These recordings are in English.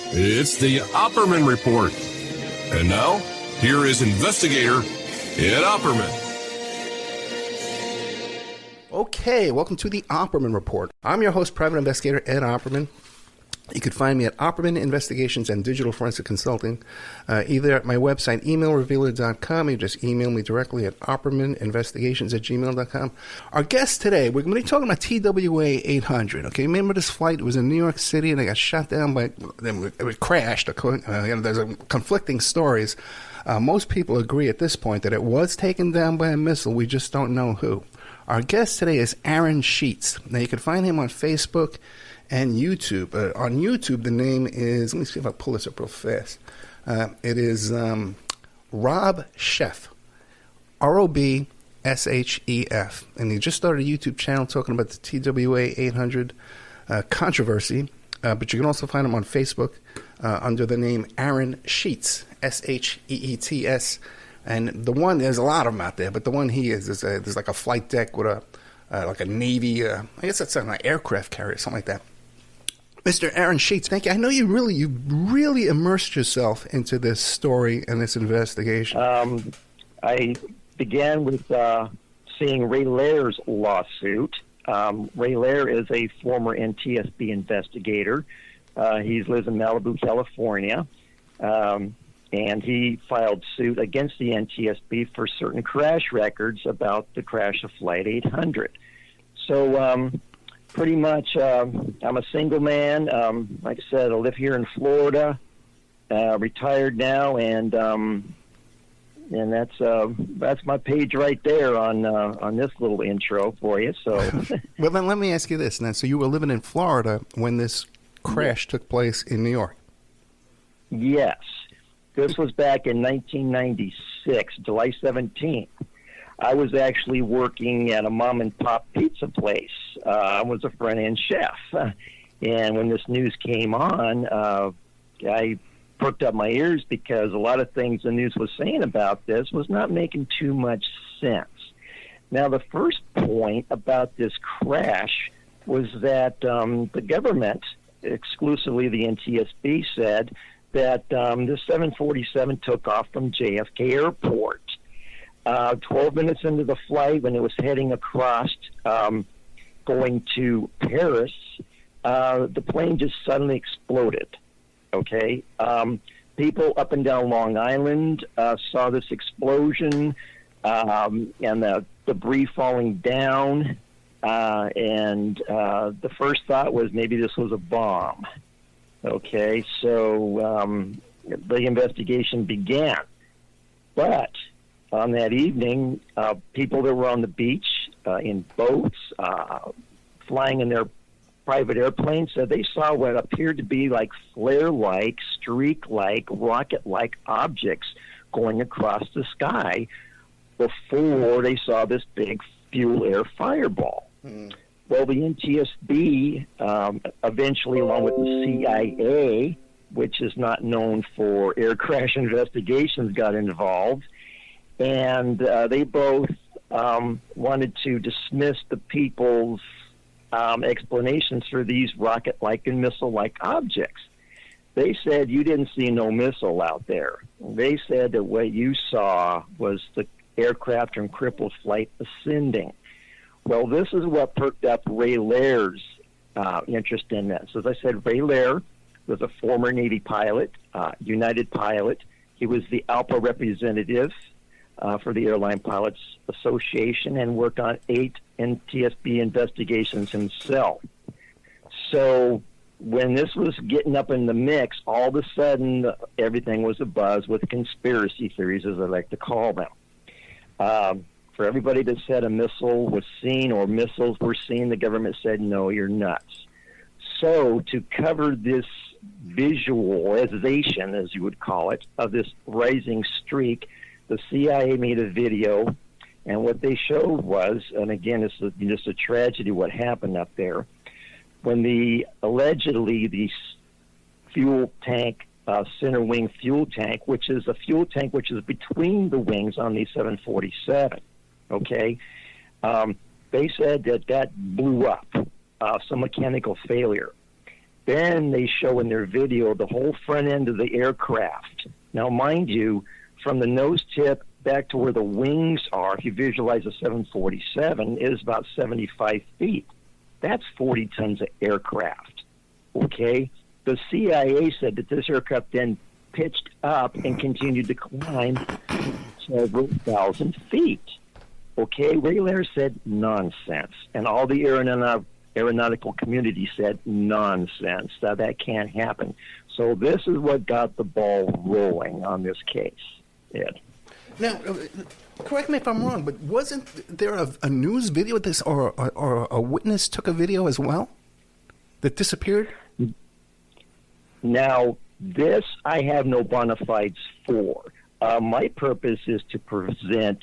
It's the Opperman Report. And now, here is investigator Ed Opperman. Okay, welcome to the Opperman Report. I'm your host, private investigator Ed Opperman. You can find me at Opperman Investigations and Digital Forensic Consulting, either at my website, emailrevealer.com. You just email me directly at oppermaninvestigations@gmail.com. Our guest today, we're going to be talking about TWA 800. Okay, remember this flight? It was in New York City, and it got shot down by, it crashed. There's conflicting stories. Most people agree at this point that it was taken down by a missile. We just don't know who. Our guest today is Aaron Sheets. Now, you can find him on Facebook and YouTube. On YouTube, the name is, let me see if I pull this up real fast. It is Rob Shef, ROBSHEF. And he just started a YouTube channel talking about the TWA 800 controversy. But you can also find him on Facebook under the name Aaron Sheets, SHEETS. And the one, there's a lot of them out there, but the one he is there's like a flight deck with like a Navy, I guess that's an aircraft carrier, something like that. Mr. Aaron Sheets, thank you. I know you really immersed yourself into this story and this investigation. I began with seeing Ray Lair's lawsuit. Ray Lair is a former NTSB investigator. He lives in Malibu, California, and he filed suit against the NTSB for certain crash records about the crash of Flight 800. So pretty much, I'm a single man. Like I said, I live here in Florida, retired now, and that's my page right there on this little intro for you. So, well, then let me ask you this. Now, so you were living in Florida when this crash took place in New York? Yes, this was back in 1996, July 17th. I was actually working at a mom-and-pop pizza place. I was a front-end chef. And when this news came on, I perked up my ears because a lot of things the news was saying about this was not making too much sense. Now, the first point about this crash was that the government, exclusively the NTSB, said that the 747 took off from JFK Airport. 12 minutes into the flight, when it was heading across, going to Paris, the plane just suddenly exploded. Okay? People up and down Long Island saw this explosion and the debris falling down, and the first thought was maybe this was a bomb. Okay? So the investigation began. But on that evening, people that were on the beach in boats, flying in their private airplanes, said they saw what appeared to be like flare-like, streak-like, rocket-like objects going across the sky before they saw this big fuel-air fireball. Well, the NTSB eventually, along with the CIA, which is not known for air crash investigations, got involved. And they both wanted to dismiss the people's explanations for these rocket-like and missile-like objects. They said you didn't see no missile out there. They said that what you saw was the aircraft from crippled flight ascending. Well, this is what perked up Ray Lair's interest in this. As I said, Ray Lair was a former Navy pilot, United pilot. He was the ALPA representative for the Airline Pilots Association and worked on 8 NTSB investigations himself. So when this was getting up in the mix, all of a sudden everything was abuzz with conspiracy theories, as I like to call them. For everybody that said a missile was seen or missiles were seen, the government said, no, you're nuts. So to cover this visualization, as you would call it, of this rising streak, the CIA made a video, and what they showed was, and again, it's just a tragedy what happened up there, when allegedly the fuel tank, center wing fuel tank, which is a fuel tank which is between the wings on the 747, okay, they said that blew up, some mechanical failure. Then they show in their video the whole front end of the aircraft. Now, mind you, from the nose tip back to where the wings are, if you visualize a 747, is about 75 feet. That's 40 tons of aircraft. Okay? The CIA said that this aircraft then pitched up and continued to climb several thousand feet. Okay? Ray Lair said nonsense. And all the aeronautical community said nonsense. That can't happen. So this is what got the ball rolling on this case, Ed. Now, correct me if I'm wrong, but wasn't there a news video of this, or a witness took a video as well that disappeared? Now, this I have no bona fides for. My purpose is to present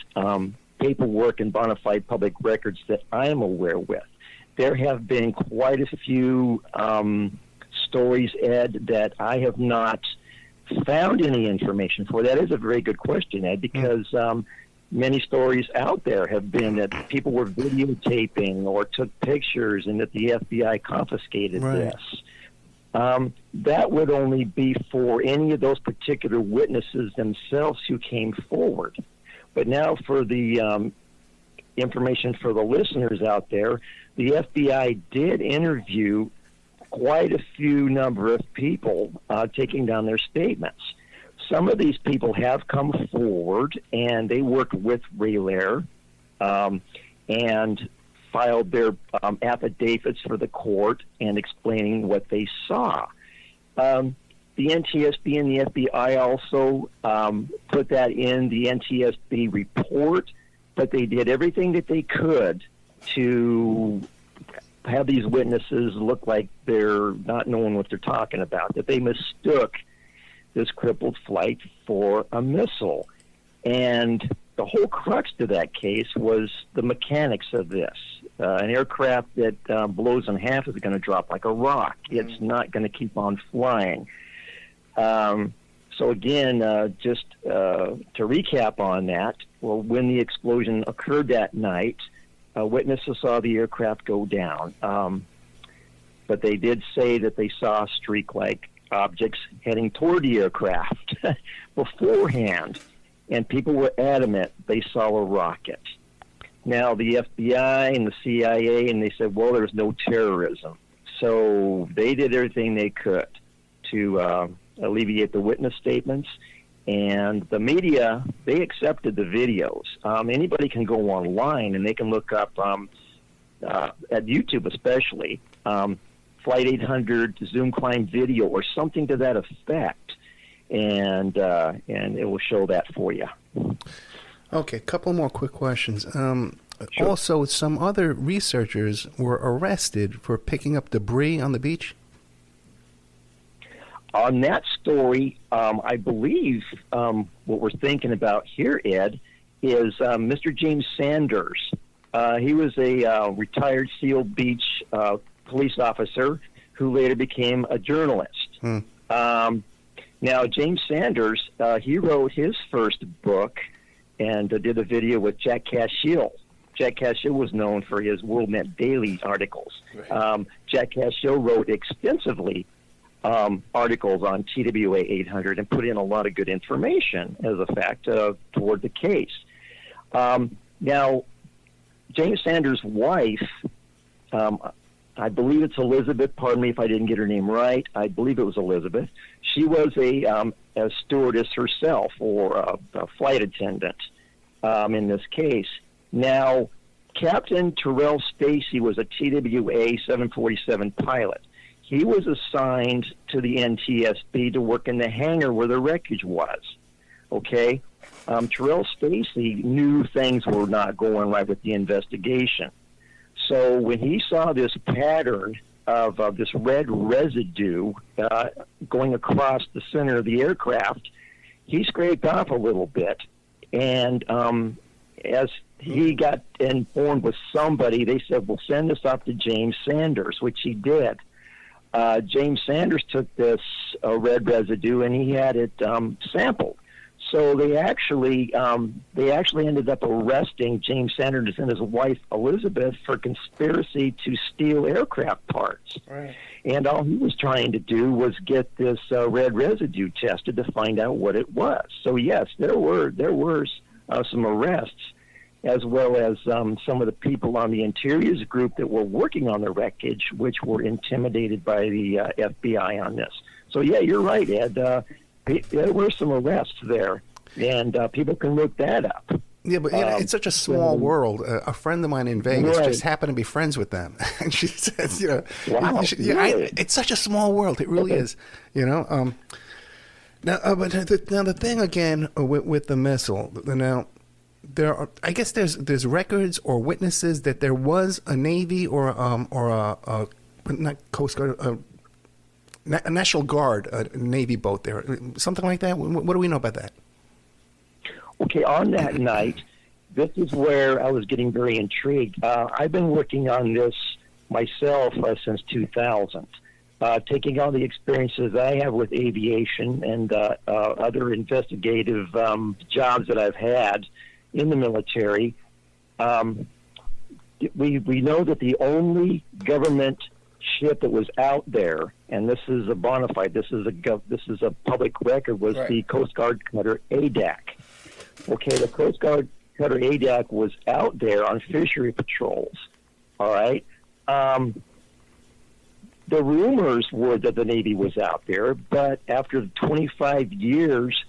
paperwork and bona fide public records that I am aware with. There have been quite a few stories, Ed, that I have not found any information for. That is a very good question, Ed, because many stories out there have been that people were videotaping or took pictures and that the FBI confiscated this. That would only be for any of those particular witnesses themselves who came forward. But now for the information for the listeners out there, the FBI did interview quite a few number of people taking down their statements. Some of these people have come forward, and they worked with Ray Lair and filed their affidavits for the court and explaining what they saw. The NTSB and the FBI also put that in the NTSB report, but they did everything that they could to have these witnesses look like they're not knowing what they're talking about, that they mistook this crippled flight for a missile. And the whole crux to that case was the mechanics of this. An aircraft that blows in half is going to drop like a rock. It's not going to keep on flying. So again, just to recap on that, well, when the explosion occurred that night, witnesses saw the aircraft go down. But they did say that they saw streak-like objects heading toward the aircraft beforehand, and people were adamant they saw a rocket. Now, the FBI and the CIA, and they said, well, there's no terrorism. So they did everything they could to alleviate the witness statements. And the media, they accepted the videos. Anybody can go online and they can look up, at YouTube especially, Flight 800 Zoom climb video or something to that effect. And it will show that for you. Okay, a couple more quick questions. Sure. Also, some other researchers were arrested for picking up debris on the beach. On that story, I believe what we're thinking about here, Ed, is Mr. James Sanders. He was a retired Seal Beach police officer who later became a journalist. Now, James Sanders, he wrote his first book and did a video with Jack Cashill. Jack Cashill was known for his WorldNet Daily articles. Right. Jack Cashill wrote extensively articles on TWA 800 and put in a lot of good information, as a fact, toward the case. Now, James Sanders' wife, I believe it's Elizabeth. Pardon me if I didn't get her name right. I believe it was Elizabeth. She was a stewardess herself, or a flight attendant in this case. Now, Captain Terrell Stacy was a TWA 747 pilot. He was assigned to the NTSB to work in the hangar where the wreckage was. Okay? Terrell Stacy knew things were not going right with the investigation. So when he saw this pattern of this red residue going across the center of the aircraft, he scraped off a little bit. And as he got informed with somebody, they said, well, send this up to James Sanders, which he did. James Sanders took this red residue and he had it sampled. So they actually ended up arresting James Sanders and his wife Elizabeth for conspiracy to steal aircraft parts. Right. And all he was trying to do was get this red residue tested to find out what it was. So yes, there were some arrests, as well as some of the people on the Interiors group that were working on the wreckage, which were intimidated by the FBI on this. So yeah, you're right, Ed. There were some arrests there, and people can look that up. Yeah, but it's such a small world. A friend of mine in Vegas just happened to be friends with them, and she says, wow, really? It's such a small world. It really is, Now, but the thing again with the missile. Now, I guess there's records or witnesses that there was a Navy or a not Coast Guard, a National Guard, a Navy boat there, something like that. What do we know about that? Okay, on that night, this is where I was getting very intrigued. I've been working on this myself since 2000, taking all the experiences I have with aviation and other investigative jobs that I've had in the military. We know that the only government ship that was out there, and this is a bona fide, this is a public record, was the Coast Guard cutter ADAC. Okay, the Coast Guard cutter ADAC was out there on fishery patrols. All right. The rumors were that the Navy was out there, but after 25 years,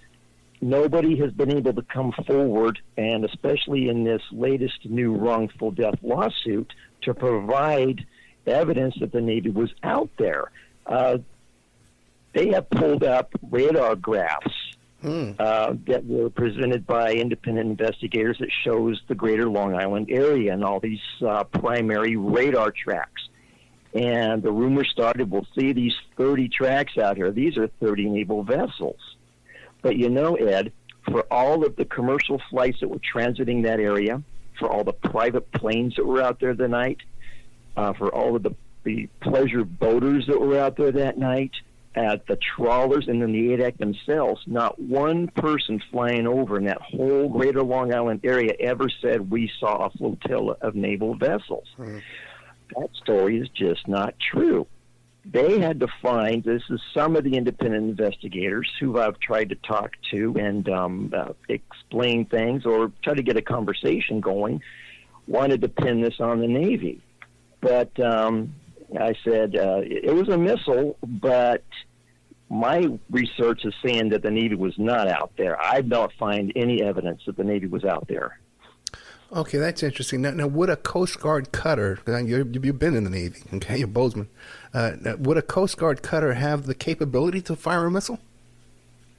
nobody has been able to come forward, and especially in this latest new wrongful death lawsuit, to provide evidence that the Navy was out there. They have pulled up radar graphs that were presented by independent investigators that shows the greater Long Island area and all these primary radar tracks. And the rumor started, we'll see these 30 tracks out here. These are 30 naval vessels. But Ed, for all of the commercial flights that were transiting that area, for all the private planes that were out there the night, for all of the pleasure boaters that were out there that night, at the trawlers and then the ADAC themselves, not one person flying over in that whole greater Long Island area ever said we saw a flotilla of naval vessels. That story is just not true. They had to find, this is some of the independent investigators who I've tried to talk to and explain things or try to get a conversation going, wanted to pin this on the Navy. But I said it was a missile, but my research is saying that the Navy was not out there. I don't find any evidence that the Navy was out there. Okay, that's interesting. Now would a Coast Guard cutter, you've been in the Navy, okay, you're Bozeman, would a Coast Guard cutter have the capability to fire a missile?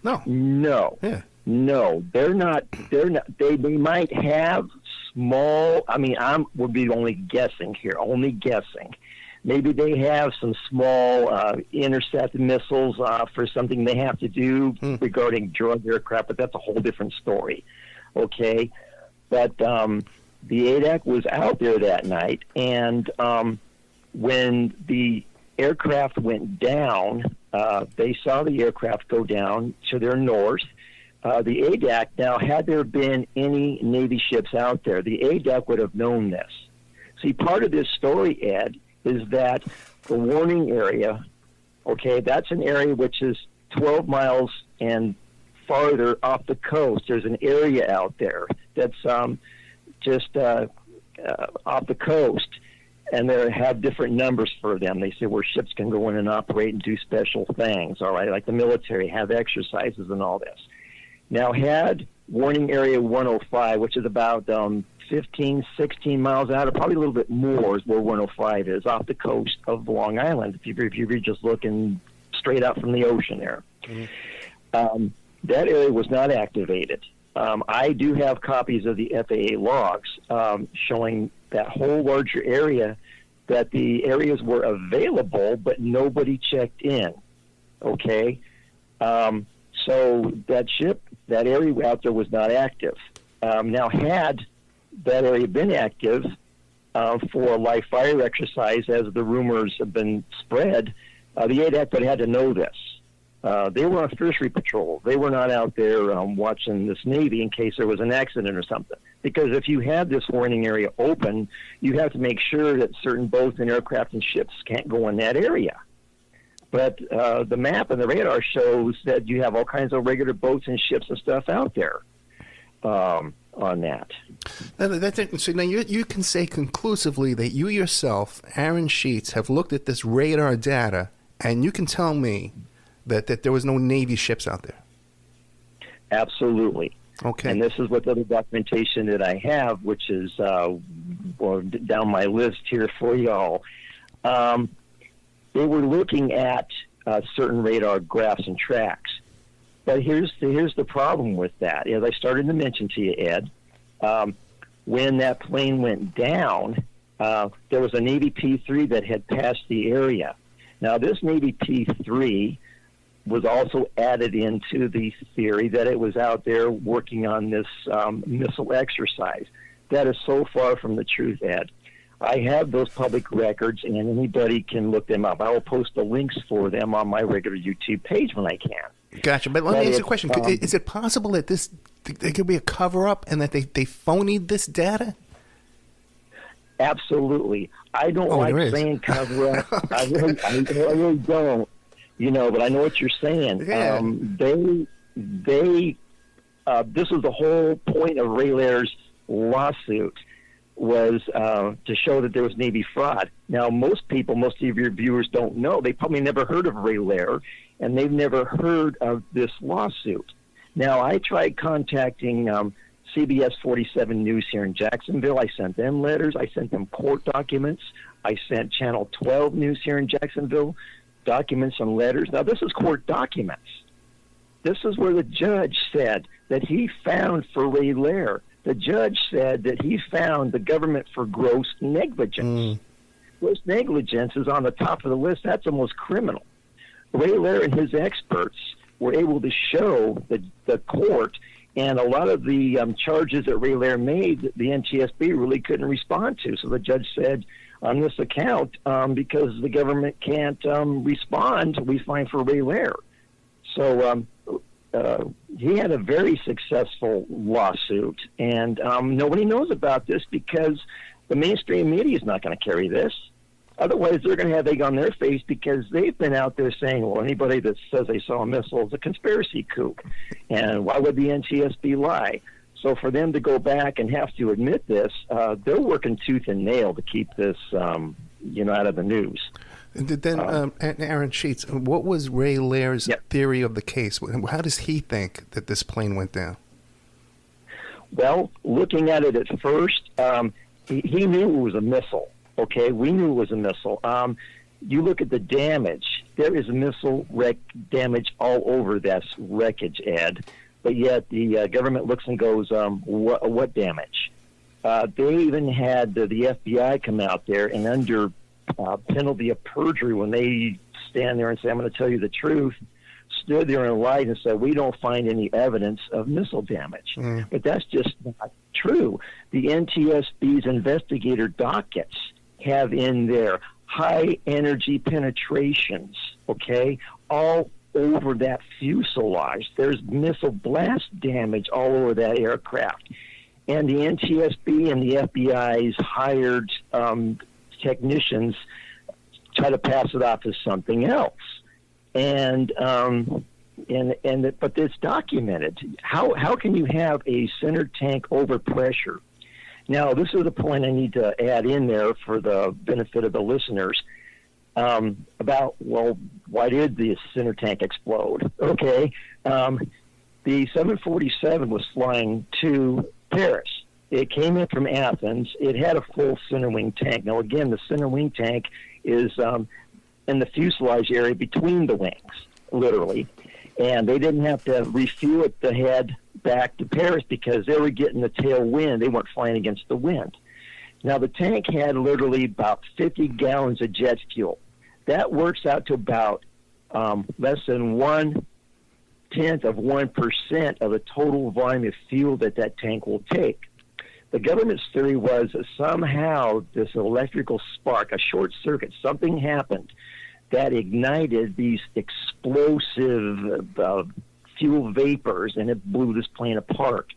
No. No. Yeah. No, they're not. They might have small. I mean, would be only guessing here. Only guessing. Maybe they have some small intercept missiles for something they have to do regarding drug aircraft, but that's a whole different story. Okay, but the ADAC was out there that night, and when the aircraft went down, they saw the aircraft go down to their north. The ADAC, now, had there been any Navy ships out there, the ADAC would have known this. See, part of this story, Ed, is that the warning area, okay, that's an area which is 12 miles and farther off the coast. There's an area out there that's just off the coast, and they have different numbers for them. They say where ships can go in and operate and do special things, all right, like the military, have exercises and all this. Now, had warning area 105, which is about 15, 16 miles out, or probably a little bit more is where 105 is, off the coast of Long Island, if you're just looking straight out from the ocean there. That area was not activated. I do have copies of the FAA logs showing that whole larger area, that the areas were available, but nobody checked in. Okay? So that ship, that area out there was not active. Now, had that area been active for a live fire exercise, as the rumors have been spread, the ADAC would have had to know this. They were on fishery patrol. They were not out there watching this Navy in case there was an accident or something. Because if you have this warning area open, you have to make sure that certain boats and aircraft and ships can't go in that area. But the map and the radar shows that you have all kinds of regular boats and ships and stuff out there on that. So now you can say conclusively that you yourself, Aaron Sheets, have looked at this radar data, and you can tell me that there was no Navy ships out there. Absolutely. Okay. And this is what the documentation that I have, which is down my list here for y'all. They were looking at certain radar graphs and tracks. But here's the problem with that. As I started to mention to you, Ed, when that plane went down, there was a Navy P-3 that had passed the area. Now, this Navy P-3 was also added into the theory that it was out there working on this missile exercise. That is so far from the truth, Ed. I have those public records, and anybody can look them up. I will post the links for them on my regular YouTube page when I can. Gotcha. But let me ask you a question. Is it possible that there could be a cover-up and that they phonied this data? Absolutely. I don't like saying cover-up. I really don't. But I know what you're saying. Yeah. This was the whole point of Ray Lair's lawsuit, was to show that there was Navy fraud. Now, most of your viewers don't know. They probably never heard of Ray Lair, and they've never heard of this lawsuit. Now, I tried contacting CBS 47 News here in Jacksonville. I sent them letters. I sent them court documents. I sent Channel 12 News here in Jacksonville documents and letters. Now, this is court documents. This is where the judge said that he found for Ray Lair. The judge said that he found the government for gross negligence. Gross negligence is on the top of the list. That's almost criminal. Ray Lair and his experts were able to show the court, and a lot of the charges that Ray Lair made, the NTSB really couldn't respond to. So the judge said, on this account, because the government can't respond, we find for Ray Lair. So he had a very successful lawsuit, and nobody knows about this because the mainstream media is not going to carry this. Otherwise, they're going to have egg on their face because they've been out there saying, well, anybody that says they saw a missile is a conspiracy kook. And why would the NTSB lie? So for them to go back and have to admit this, they're working tooth and nail to keep this, out of the news. Then, Aaron Sheets, what was Ray Lair's theory of the case? How does he think that this plane went down? Well, looking at it at first, he knew it was a missile. Okay, we knew it was a missile. You look at the damage. There is missile damage all over that wreckage, Ed. But yet the government looks and goes, what damage? They even had the FBI come out there and under penalty of perjury, when they stand there and say, I'm going to tell you the truth, stood there and lied and said, we don't find any evidence of missile damage. But that's just not true. The NTSB's investigator dockets have in there high energy penetrations, okay, all over that fuselage. There's missile blast damage all over that aircraft. And the NTSB and the FBI's hired technicians try to pass it off as something else. But it's documented. How can you have a center tank over pressure? Now, this is the point I need to add in there for the benefit of the listeners about, well, why did the center tank explode? Okay, the 747 was flying to Paris. It came in from Athens. It had a full center wing tank. Now, again, the center wing tank is in the fuselage area between the wings, literally. And they didn't have to refuel it to head back to Paris because they were getting the tailwind. They weren't flying against the wind. Now, the tank had literally about 50 gallons of jet fuel. That works out to about less than 1/10 of 1% of the total volume of fuel that tank will take. The government's theory was that somehow this electrical spark, a short circuit, something happened that ignited these explosive fuel vapors, and it blew this plane apart.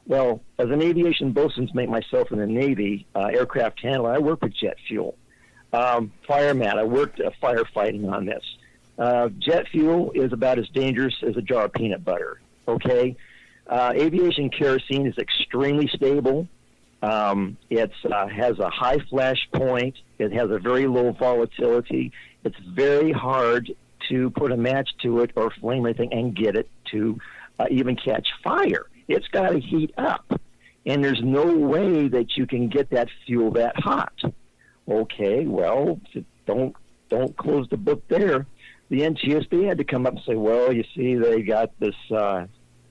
Well, as an aviation bosun's mate myself in the Navy, aircraft handler, I worked with jet fuel. Fireman, I worked firefighting on this. Jet fuel is about as dangerous as a jar of peanut butter, okay? Aviation kerosene is extremely stable. It has a high flash point. It has a very low volatility. It's very hard to put a match to it or flame anything and get it to even catch fire. It's got to heat up, and there's no way that you can get that fuel that hot. Okay, well, don't close the book there. The NTSB had to come up and say, well, you see, they got this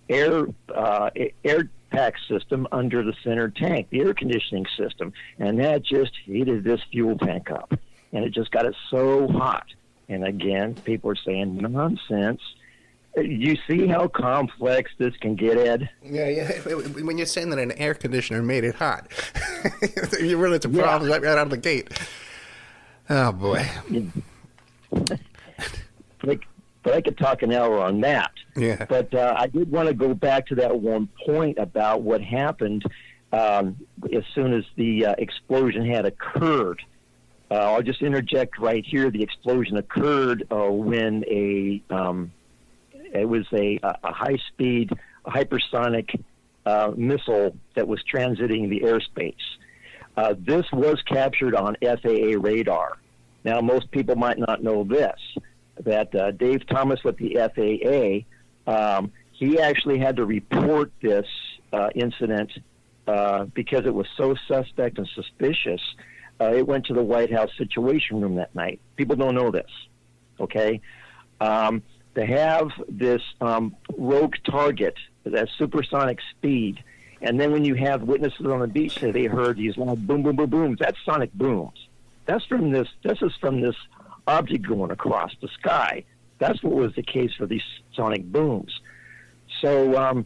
air pack system under the center tank, the air conditioning system, and that just heated this fuel tank up, and it just got it so hot. And again, people are saying nonsense. You see how complex this can get, Ed? Yeah. When you're saying that an air conditioner made it hot, you run into problems right out of the gate. Oh, boy. But I could talk an hour on that. Yeah. But I did want to go back to that one point about what happened as soon as the explosion had occurred. I'll just interject right here. The explosion occurred when it was a high-speed, hypersonic missile that was transiting the airspace. This was captured on FAA radar. Now, most people might not know this, that Dave Thomas with the FAA, he actually had to report this incident because it was so suspect and suspicious. It went to the White House Situation Room that night. People don't know this, okay? To have this rogue target at supersonic speed, and then when you have witnesses on the beach say they heard these loud boom, boom, boom, booms, that's sonic booms. This is from this object going across the sky. That's what was the case for these sonic booms. So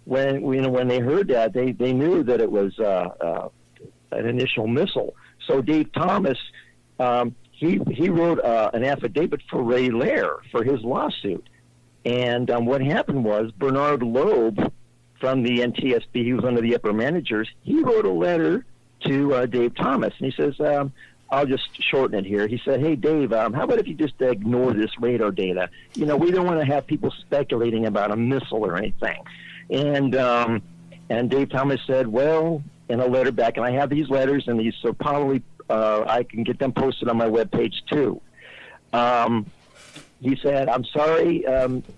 when they heard that, they knew that it was an initial missile. So Dave Thomas, he wrote an affidavit for Ray Lair for his lawsuit. And what happened was Bernard Loeb from the NTSB, he was one of the upper managers, he wrote a letter to Dave Thomas. And he says, I'll just shorten it here. He said, hey, Dave, how about if you just ignore this radar data? You know, we don't want to have people speculating about a missile or anything. And Dave Thomas said, well, in a letter back, and I have these letters, and these, so probably I can get them posted on my webpage too. He said, I'm sorry,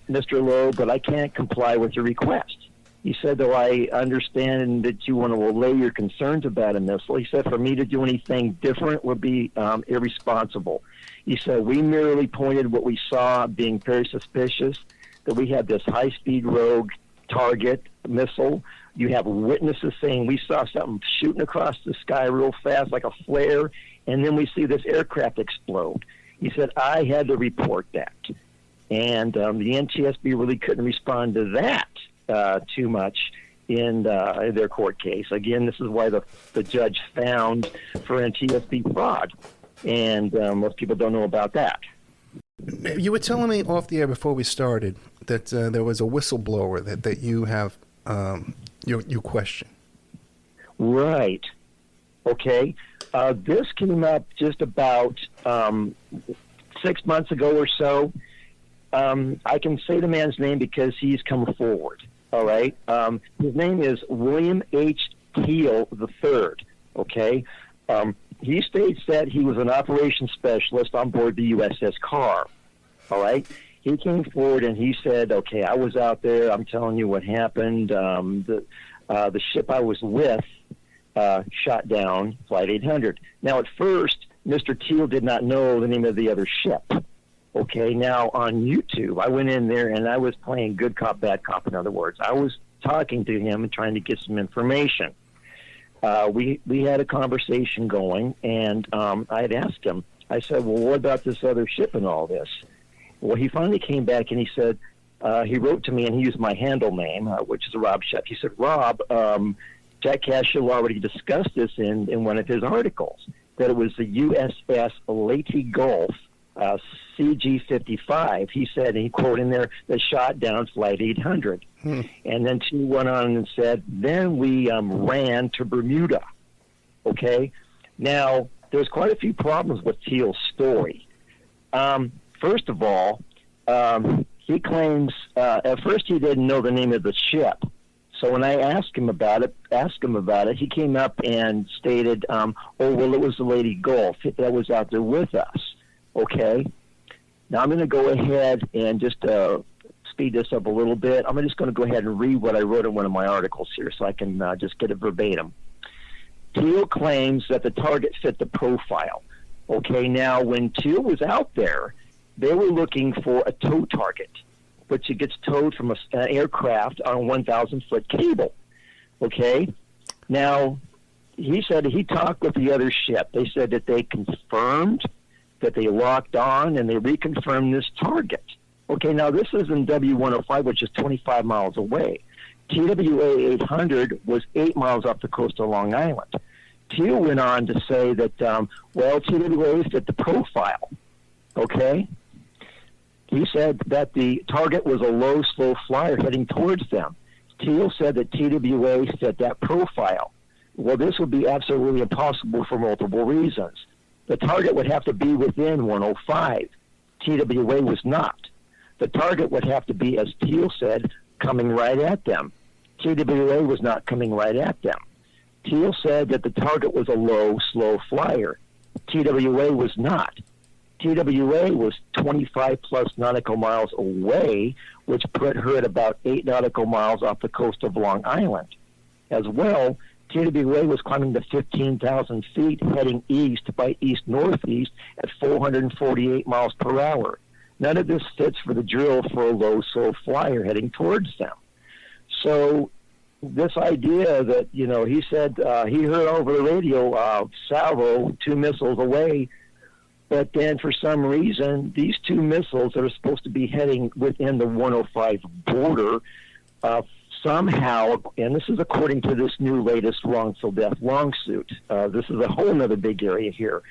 Mr. Lowe, but I can't comply with your request. He said, though I understand that you want to allay your concerns about a missile, he said, for me to do anything different would be irresponsible. He said, we merely pointed what we saw being very suspicious, that we had this high-speed rogue target missile. You have witnesses saying we saw something shooting across the sky real fast like a flare, and then we see this aircraft explode. He said, I had to report that. And the NTSB really couldn't respond to that too much in their court case. Again, this is why the judge found for NTSB fraud, and most people don't know about that. You were telling me off the air before we started that there was a whistleblower that you have you question. Right. Okay. This came up just about 6 months ago or so. I can say the man's name because he's come forward. All right. His name is William H. Teal III. Okay. He states that he was an operations specialist on board the USS Carr. All right. He came forward and he said, okay, I was out there. I'm telling you what happened. The ship I was with shot down Flight 800. Now, at first, Mr. Teal did not know the name of the other ship. Okay, now on YouTube, I went in there and I was playing good cop, bad cop, in other words. I was talking to him and trying to get some information. We had a conversation going, and I had asked him, I said, well, what about this other ship and all this? Well, he finally came back and he said, he wrote to me and he used my handle name, which is Rob Shep. He said, Rob, Jack Cashill already discussed this in one of his articles, that it was the USS Leyte Gulf CG-55. He said, and he quoted in there, that shot down Flight 800. And then Teal went on and said, then we ran to Bermuda. Okay? Now, there's quite a few problems with Teal's story. First of all, he claims, at first he didn't know the name of the ship. So when I asked him about it, he came up and stated, oh, well, it was the Lady Gulf that was out there with us. Okay? Now I'm going to go ahead and just speed this up a little bit. I'm just going to go ahead and read what I wrote in one of my articles here so I can just get it verbatim. Teal claims that the target fit the profile. Okay, now when Teal was out there, they were looking for a tow target, which it gets towed from an aircraft on a 1,000-foot cable. Okay? Now, he said he talked with the other ship. They said that they confirmed that they locked on and they reconfirmed this target. Okay, now this is in W105, which is 25 miles away. TWA 800 was 8 miles off the coast of Long Island. Teal went on to say that, well, TWA fit the profile. Okay? He said that the target was a low, slow flyer heading towards them. Teal said that TWA fit that profile. Well, this would be absolutely impossible for multiple reasons. The target would have to be within 105. TWA was not. The target would have to be, as Teal said, coming right at them. TWA was not coming right at them. Teal said that the target was a low, slow flyer. TWA was not. TWA was 25 plus nautical miles away, which put her at about 8 nautical miles off the coast of Long Island. As well, TWA was climbing to 15,000 feet, heading east by east-northeast at 448 miles per hour. None of this fits for the drill for a low, slow flyer heading towards them. So this idea that, you know, he said he heard over the radio, salvo, 2 missiles away, but then for some reason, these 2 missiles that are supposed to be heading within the 105 border, somehow, and this is according to this new latest wrongful death lawsuit, this is a whole other big area here.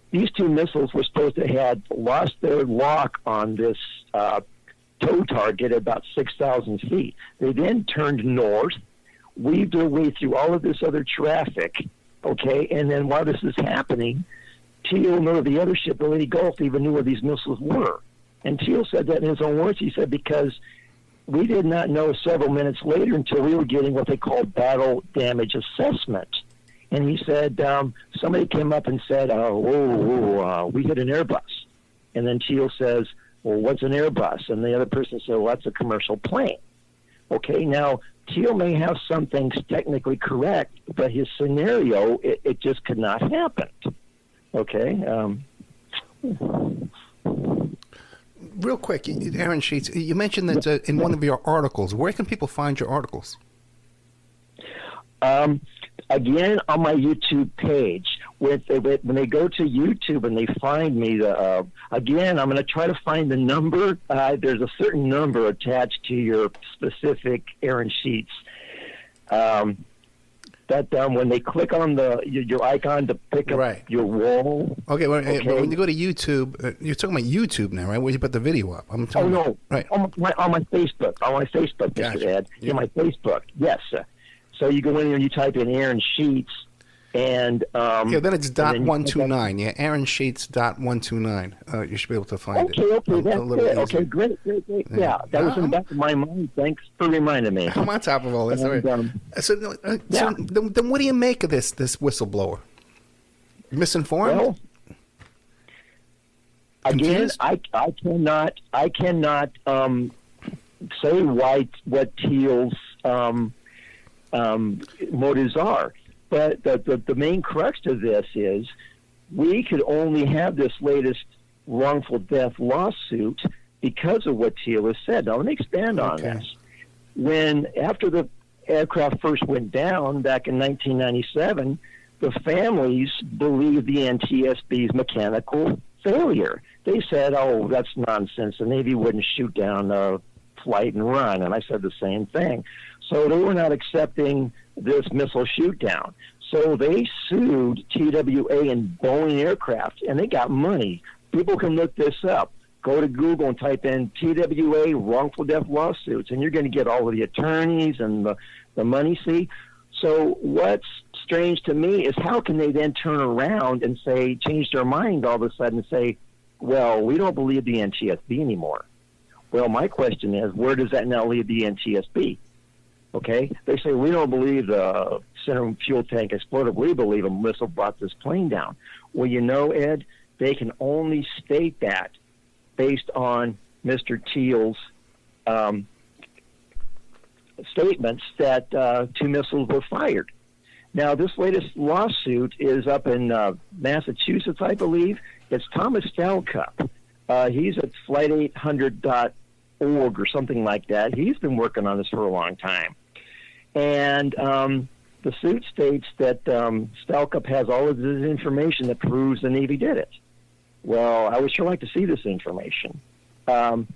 These 2 missiles were supposed to have lost their lock on this tow target at about 6,000 feet. They then turned north, weaved their way through all of this other traffic, okay, and then while this is happening, Teal nor the other ship, the Lady Gulf, even knew where these missiles were. And Teal said that in his own words. He said, because we did not know several minutes later until we were getting what they call battle damage assessment. And he said, somebody came up and said, we hit an Airbus. And then Teal says, well, what's an Airbus? And the other person said, well, that's a commercial plane. Okay, now, Teal may have some things technically correct, but his scenario, it just could not happen. Okay. Real quick, Aaron Sheets, you mentioned that in one of your articles. Where can people find your articles? Again, on my YouTube page. When they go to YouTube and they find me, again, I'm going to try to find the number. There's a certain number attached to your specific Aaron Sheets. When they click on your icon to pick up your wall. Okay, but when you go to YouTube, you're talking about YouTube now, right? Where you put the video up. I'm talking no. Right. On my Facebook. On my Facebook, gotcha. Mr. Ed. Yeah. On my Facebook, yes. So you go in there and you type in Aaron Sheets, and then it's .129. Yeah, Aaron Sheets .129. You should be able to find it. Okay, that's it. Okay, great. Yeah, that was in the back of my mind. Thanks for reminding me. I'm on top of all this. Then what do you make of this whistleblower? Misinformed? Well, again, I cannot say what Teal's motives are. But the main crux to this is we could only have this latest wrongful death lawsuit because of what Teal has said. Now, let me expand on this. After the aircraft first went down back in 1997, the families believed the NTSB's mechanical failure. They said, oh, that's nonsense. The Navy wouldn't shoot down a flight and run. And I said the same thing. So they were not accepting this missile shoot down. So they sued TWA and Boeing Aircraft, and they got money, people can look this up. Go to Google and type in TWA wrongful death lawsuits, and you're going to get all of the attorneys and the money. See, so what's strange to me is how can they then turn around and say, change their mind all of a sudden and say, well, we don't believe the NTSB anymore. Well, my question is, where does that now leave the NTSB? Okay, they say we don't believe the center fuel tank exploded. We believe a missile brought this plane down. Well, you know, Ed, they can only state that based on Mr. Teal's statements that 2 missiles were fired. Now, this latest lawsuit is up in Massachusetts, I believe. It's Thomas Stalcup. He's at flight800.org or something like that. He's been working on this for a long time. And the suit states that Stalcup has all of this information that proves the Navy did it. Well, I would sure like to see this information. And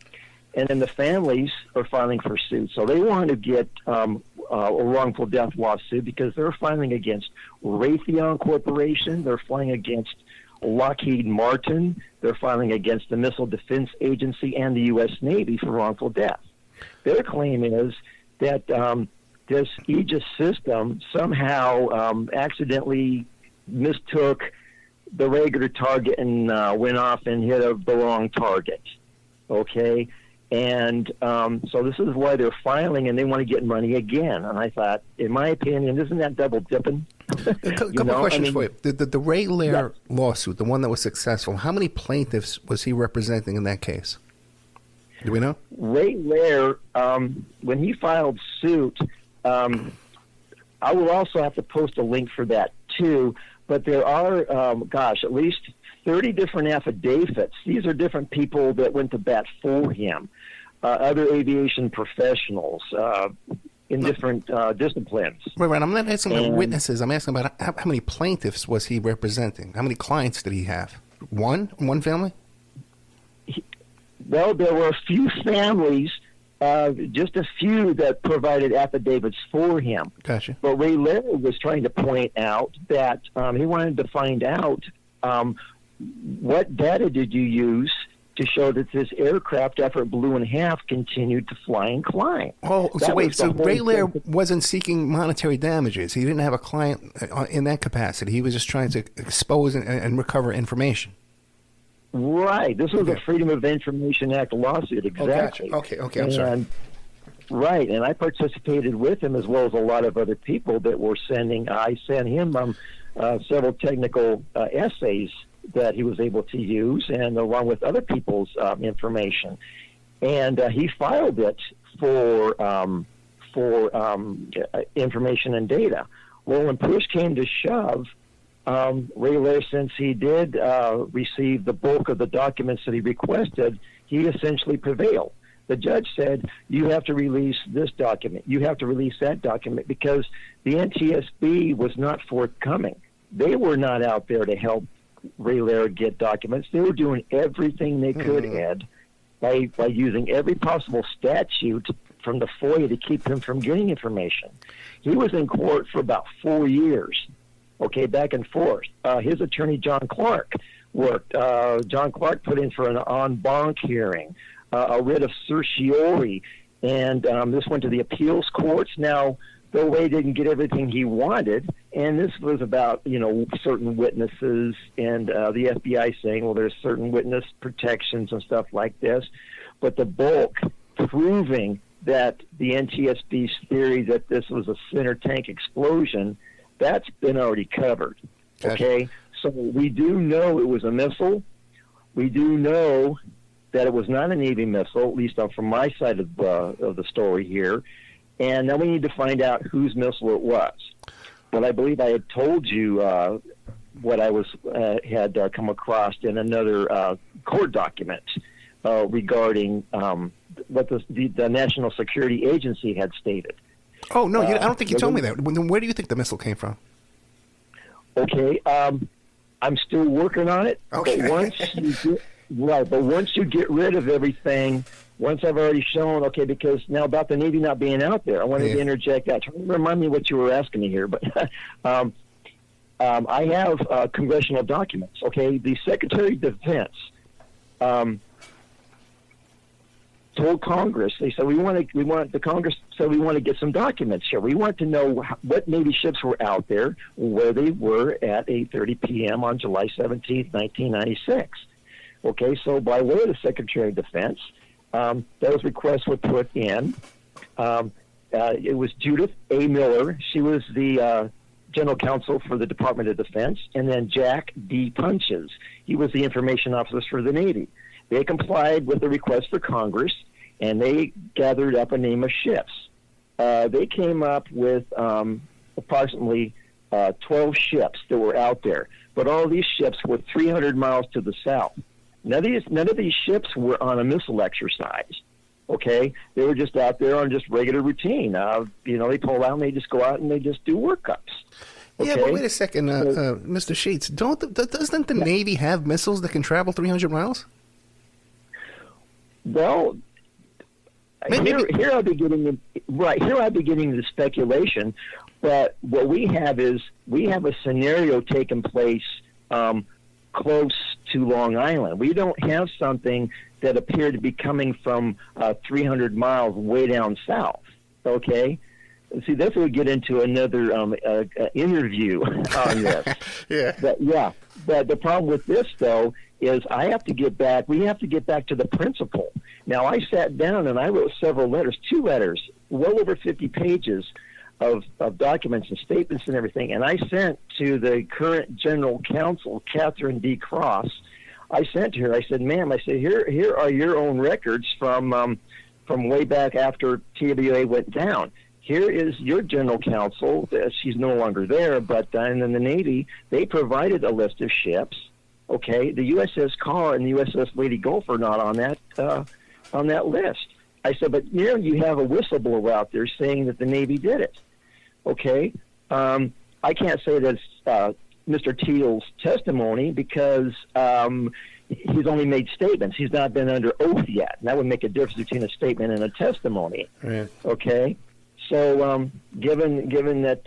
then the families are filing for suit. So they want to get a wrongful death lawsuit because they're filing against Raytheon Corporation. They're filing against Lockheed Martin. They're filing against the Missile Defense Agency and the U.S. Navy for wrongful death. Their claim is that this Aegis system somehow accidentally mistook the regular target and went off and hit the wrong target. Okay? And so this is why they're filing, and they want to get money again. And I thought, in my opinion, isn't that double dipping? A couple of questions for you. The Ray Lair lawsuit, the one that was successful, how many plaintiffs was he representing in that case? Do we know? Ray Lair, when he filed suit, I will also have to post a link for that too. But there are, at least 30 different affidavits. These are different people that went to bat for him, other aviation professionals in different disciplines. Right. I'm not asking about witnesses. I'm asking about how many plaintiffs was he representing? How many clients did he have? One family? Well, there were a few families, just a few that provided affidavits for him. Gotcha. But Ray Lair was trying to point out that he wanted to find out what data did you use to show that this aircraft, after it blew in half, continued to fly and climb. Oh, so wait, so Ray Lair wasn't seeking monetary damages. He didn't have a client in that capacity. He was just trying to expose and recover information. Right. This was a Freedom of Information Act lawsuit, exactly. Oh, gotcha. Okay, I'm sorry. Right, and I participated with him as well as a lot of other people that were sending. I sent him several technical essays that he was able to use, and along with other people's information, and he filed it for information and data. Well, when push came to shove, Ray Lair, since he did receive the bulk of the documents that he requested, he essentially prevailed. The judge said, you have to release this document, you have to release that document, because the NTSB was not forthcoming. They were not out there to help Ray Lair get documents. They were doing everything they could, Ed, by using every possible statute from the FOIA to keep him from getting information. He was in court for about 4 years, back and forth. His attorney, John Clark, worked. John Clark put in for an en banc hearing, a writ of certiorari, and this went to the appeals courts. Now, the way didn't get everything he wanted, and this was about, certain witnesses and the FBI saying, well, there's certain witness protections and stuff like this, but the bulk proving that the NTSB's theory that this was a center tank explosion, that's been already covered. Okay, so we do know it was a missile. We do know that it was not a Navy missile, at least from my side of the story here. And now we need to find out whose missile it was. But I believe I had told you what I had come across in another court document regarding what the National Security Agency had stated. Oh, no, I don't think you told me that. Where do you think the missile came from? Okay, I'm still working on it. Okay. But once you get rid of everything, once I've already shown, because now about the Navy not being out there, I wanted to interject that. Remind me what you were asking me here, but I have congressional documents. The Secretary of Defense told Congress, they said the Congress said we want to get some documents here. We want to know what Navy ships were out there, where they were at 8:30 p.m. on July 17th, 1996. Okay, so by way of the Secretary of Defense, those requests were put in. It was Judith A. Miller. She was the General Counsel for the Department of Defense, and then Jack D. Punches. He was the Information Officer for the Navy. They complied with the request for Congress, and they gathered up a name of ships. They came up with approximately 12 ships that were out there, but all these ships were 300 miles to the south. None of these ships were on a missile exercise. Okay, they were just out there on just regular routine. They pull out and they just go out and they just do workups. Okay? Yeah, but wait a second, Mr. Sheets. Doesn't the Navy have missiles that can travel 300 miles? Well, here I'll be getting into speculation. But what we have is a scenario taking place close to Long Island. We don't have something that appeared to be coming from 300 miles way down south. Okay. See, that's where we get into another interview on this. But the problem with this, though, is we have to get back to the principle. Now, I sat down and I wrote several letters, 2 letters, well over 50 pages of documents and statements and everything, and I sent to the current General Counsel, Catherine D. Cross. I sent to her, I said, ma'am, I said, here are your own records from way back after TWA went down. Here is your General Counsel. She's no longer there, but in the Navy, they provided a list of ships. Okay, the USS Carr and the USS Lady Gulf are not on that list. I said, but you have a whistleblower out there saying that the Navy did it. Okay, I can't say that's Mr. Teal's testimony because he's only made statements. He's not been under oath yet, and that would make a difference between a statement and a testimony. Right. Okay. So, given that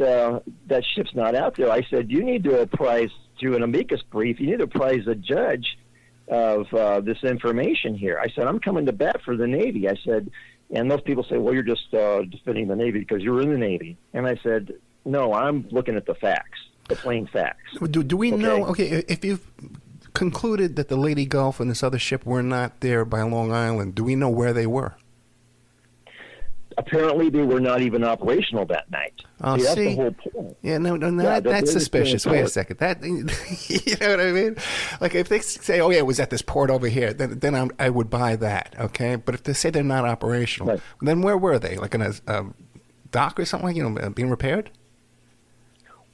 that ship's not out there, I said you need to apprise through an amicus brief. You need to apprise the judge of this information here. I said I'm coming to bat for the Navy. I said, and most people say, well, you're just defending the Navy because you were in the Navy. And I said, no, I'm looking at the facts, the plain facts. Do we know? Okay, if you've concluded that the Lady Gulf and this other ship were not there by Long Island, do we know where they were? Apparently, they were not even operational that night. Oh, that's the whole point. Yeah, no, that's suspicious. Wait a second. That, you know what I mean? Like, if they say, oh, yeah, it was at this port over here, then I would buy that, okay? But if they say they're not operational, right, then where were they? Like in a dock or something, being repaired?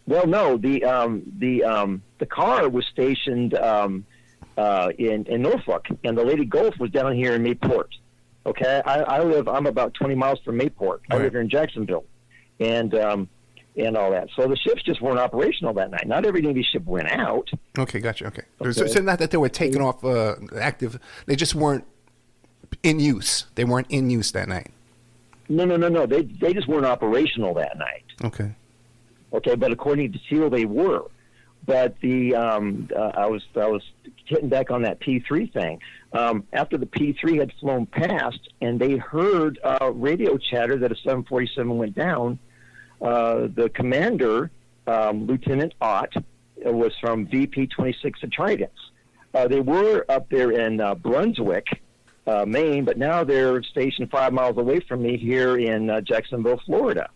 Well, no. The car was stationed in Norfolk, and the Lady Gulf was down here in Mayport. Okay, I'm about 20 miles from Mayport. I live here in Jacksonville, and all that. So the ships just weren't operational that night. Not every Navy ship went out. Okay, gotcha. Okay. So not that they were taken off active. They just weren't in use. They weren't in use that night. No. They just weren't operational that night. Okay. Okay, but according to Teal, they were. But I was hitting back on that P3 thing. After the P3 had flown past and they heard radio chatter that a 747 went down, the commander, Lieutenant Ott, was from VP 26 at Tridents. They were up there in Brunswick, Maine, but now they're stationed 5 miles away from me here in Jacksonville, Florida.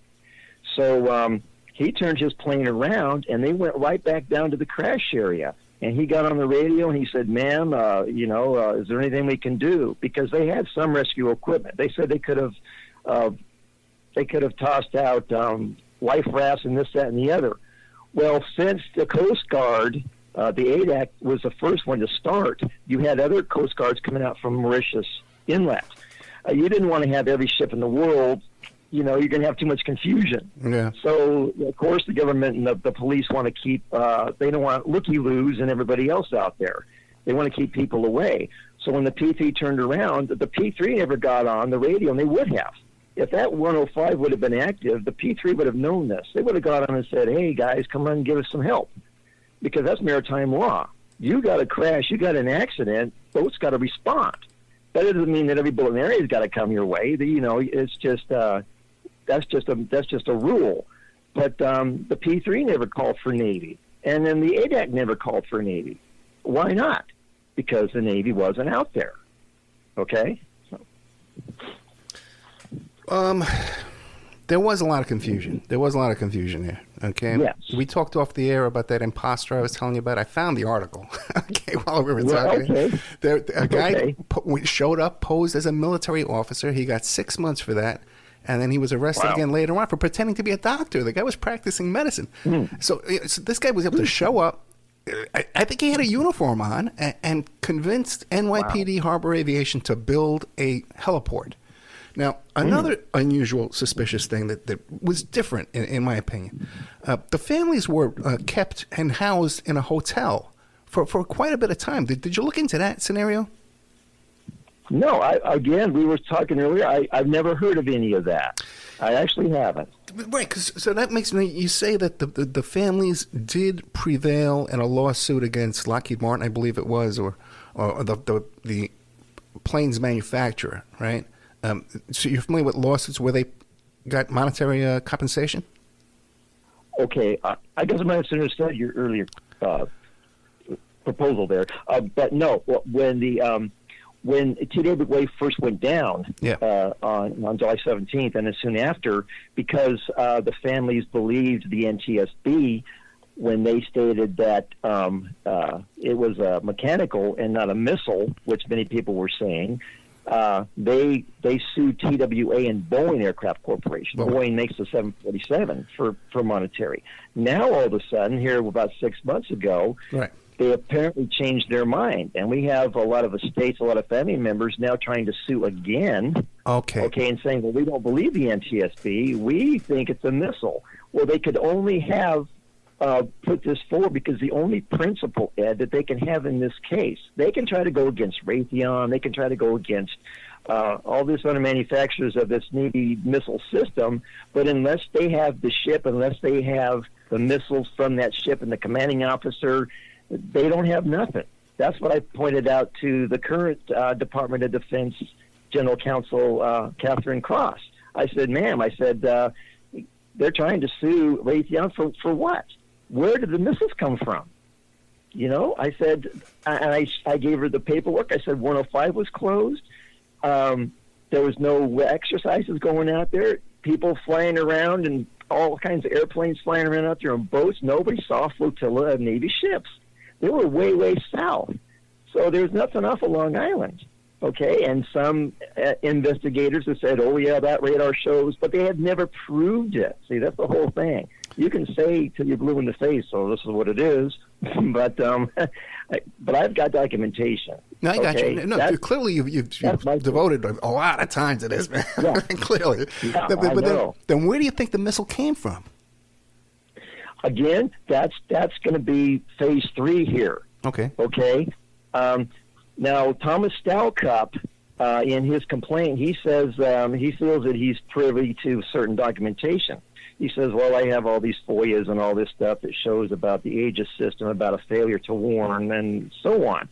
So he turned his plane around, and they went right back down to the crash area. And he got on the radio, and he said, ma'am, is there anything we can do? Because they had some rescue equipment. They said they could have tossed out life rafts and this, that, and the other. Well, since the Coast Guard, the ADAC was the first one to start, you had other Coast Guards coming out from Mauritius Inlet. You didn't want to have every ship in the world. You're going to have too much confusion. Yeah. So, of course, the government and the police want to keep, they don't want looky-loos and everybody else out there. They want to keep people away. So when the P3 turned around, the P3 never got on the radio, and they would have. If that 105 would have been active, the P3 would have known this. They would have got on and said, hey, guys, come on and give us some help, because that's maritime law. You got a crash, you got an accident, boat's got to respond. That doesn't mean that every boat in the area's got to come your way. It's just that's just a rule. But the P3 never called for Navy, and then the ADAC never called for Navy. Why not? Because the Navy wasn't out there. Okay. There was a lot of confusion. There there. Okay. Yes. We talked off the air about that imposter I was telling you about. I found the article. Okay, while we were talking, a guy showed up, posed as a military officer. He got 6 months for that, and then he was arrested again later on for pretending to be a doctor. The guy was practicing medicine. So this guy was able to show up. I think he had a uniform on and convinced NYPD Harbor Aviation to build a heliport. Now, another unusual, suspicious thing that was different, in my opinion, the families were kept and housed in a hotel for quite a bit of time. Did you look into that scenario? No, again, we were talking earlier. I've never heard of any of that. I actually haven't. Right, so that makes me. You say that the families did prevail in a lawsuit against Lockheed Martin, I believe it was, or the planes manufacturer, right? So you're familiar with lawsuits where they got monetary compensation? Okay, I guess I might have misunderstood your earlier proposal there, but no. When TWA first went down on July 17th, and then soon after, because the families believed the NTSB when they stated that it was a mechanical and not a missile, which many people were saying. They sued TWA and Boeing Aircraft Corporation. Boeing makes the 747 for monetary. Now, all of a sudden, here about 6 months ago, they apparently changed their mind. And we have a lot of estates, a lot of family members now trying to sue again. Okay, and saying, well, we don't believe the NTSB. We think it's a missile. Well, they could only have put this forward because the only principle, Ed, that they can have in this case, they can try to go against Raytheon, they can try to go against all these other manufacturers of this Navy missile system, but unless they have the ship, unless they have the missiles from that ship and the commanding officer, they don't have nothing. That's what I pointed out to the current Department of Defense General Counsel, Catherine Cross. I said, ma'am, they're trying to sue Raytheon for what? Where did the missiles come from? I said, and I gave her the paperwork. I said 105 was closed. There was no exercises going out there. People flying around and all kinds of airplanes flying around out there on boats. Nobody saw a flotilla of Navy ships. They were way, way south. So there's nothing off of Long Island. Okay, and some investigators have said, oh, yeah, that radar shows, but they have never proved it. See, that's the whole thing. You can say till you're blue in the face, so this is what it is, but I've got documentation. No, I got you. No, clearly you've devoted a lot of time to this, man. Yeah. Clearly. Yeah, but then where do you think the missile came from? Again, that's going to be phase 3 here. Okay. Now, Thomas Stalcup, in his complaint, he says he feels that he's privy to certain documentation. He says, well, I have all these FOIAs and all this stuff that shows about the Aegis system, about a failure to warn, and so on.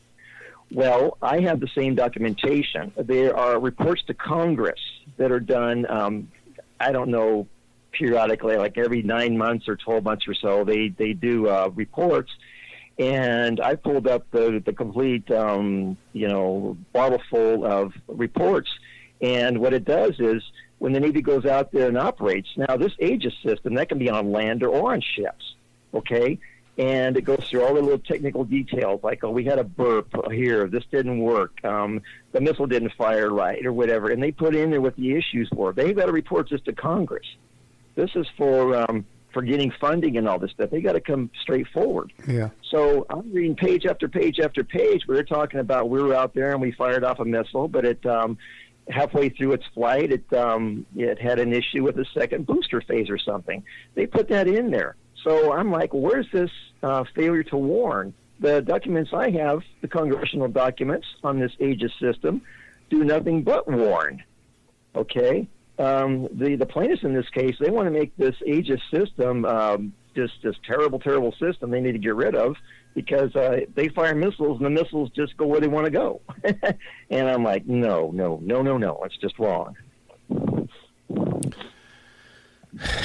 Well, I have the same documentation. There are reports to Congress that are done, I don't know, periodically, like every 9 months or 12 months or so. They do reports. And I pulled up the complete, bottle full of reports. And what it does is when the Navy goes out there and operates, now this Aegis system, that can be on land or on ships, okay? And it goes through all the little technical details, like, oh, we had a burp here, this didn't work, the missile didn't fire right, or whatever. And they put in there what the issues were. They've got to report this to Congress. This is for getting funding and all this stuff. They got to come straight forward. Yeah. So I'm reading page after page after page. We're talking about we were out there and we fired off a missile, but it halfway through its flight, it had an issue with the second booster phase or something. They put that in there. So I'm like, where's this failure to warn? The documents I have, the congressional documents on this Aegis system, do nothing but warn. Okay. The plaintiffs in this case, they want to make this Aegis system just this terrible, terrible system they need to get rid of because they fire missiles and the missiles just go where they want to go. And I'm like, no, it's just wrong.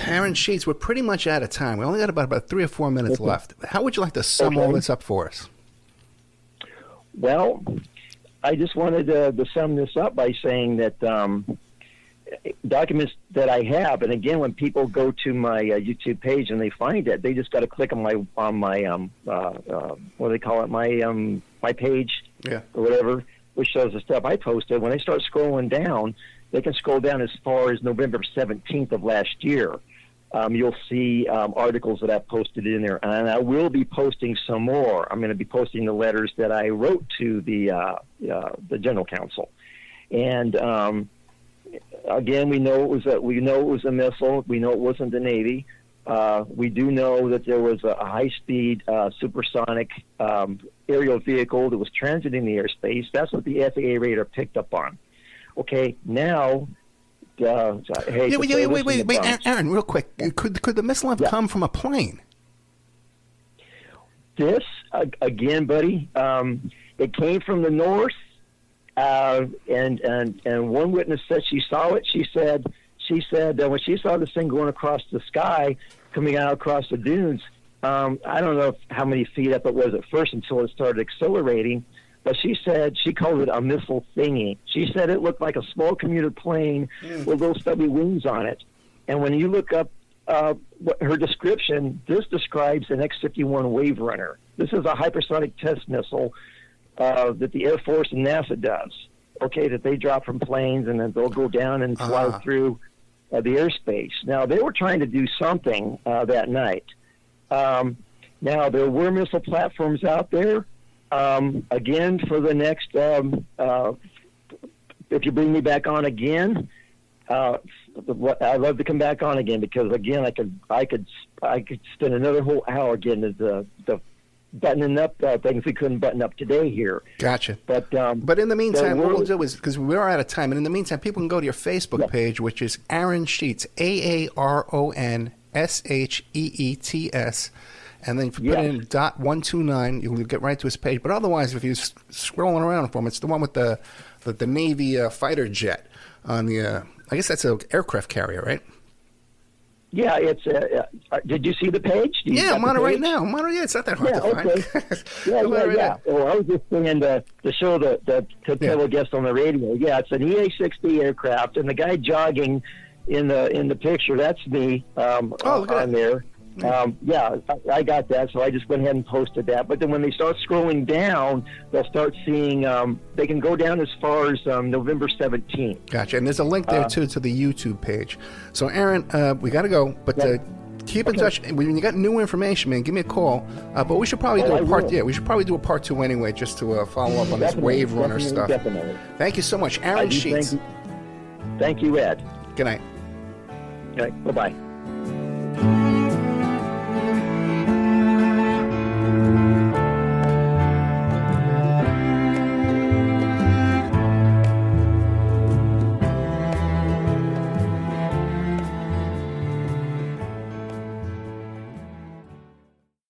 Aaron Sheets, we're pretty much out of time. We only got about 3 or 4 minutes left. How would you like to sum all this up for us? Well, I just wanted to sum this up by saying that documents that I have, and again, when people go to my YouTube page and they find it, they just got to click on my what do they call it, my page, or whatever, which shows the stuff I posted. When they start scrolling down, they can scroll down as far as November 17th of last year. You'll see articles that I've posted in there, and I will be posting some more. I'm going to be posting the letters that I wrote to the General Counsel, and again, we know it was a missile. We know it wasn't the Navy. We do know that there was a high-speed supersonic aerial vehicle that was transiting the airspace. That's what the FAA radar picked up on. Okay, now. Wait, Aaron, real quick. Could the missile have come from a plane? This again, buddy. It came from the north, and one witness said she saw it. She said when she saw this thing going across the sky, coming out across the dunes. I don't know how many feet up it was at first until it started accelerating. But she said she called it a missile thingy. She said it looked like a small commuter plane with little stubby wings on it. And when you look up her description, this describes an X-51 Wave Runner. This is a hypersonic test missile that the Air Force and NASA does. Okay, that they drop from planes and then they'll go down and fly through the airspace. Now they were trying to do something that night. Now there were missile platforms out there. Again, for the next, if you bring me back on again, I'd love to come back on again because again, I could spend another whole hour getting the buttoning up things we couldn't button up today here. Gotcha. But in the meantime, what we'll do is, because we are out of time, and in the meantime, people can go to your Facebook page, which is Aaron Sheets, AARONSHEETS. And then if you put in .129, you'll get right to his page. But otherwise, if you're scrolling around for him, it's the one with the Navy fighter jet on the. I guess that's an aircraft carrier, right? Yeah, it's. Did you see the page? I'm on it right now. It's not that hard to find. Yeah. Well, I was just saying to show to tell a guest on the radio. Yeah, it's an EA-60 aircraft, and the guy jogging in the picture, that's me on there. I got that, so I just went ahead and posted that. But then when they start scrolling down, they'll start seeing, they can go down as far as November 17th. Gotcha. And there's a link there, too, to the YouTube page. So, Aaron, we got to go, but keep in touch. When you got new information, man, give me a call. But we should probably do a part. Yeah, we should probably do a part 2 anyway, just to follow up on this Wave Runner stuff. Definitely. Thank you so much, Aaron Sheets. Thank you, Ed. Good night. Okay, bye-bye.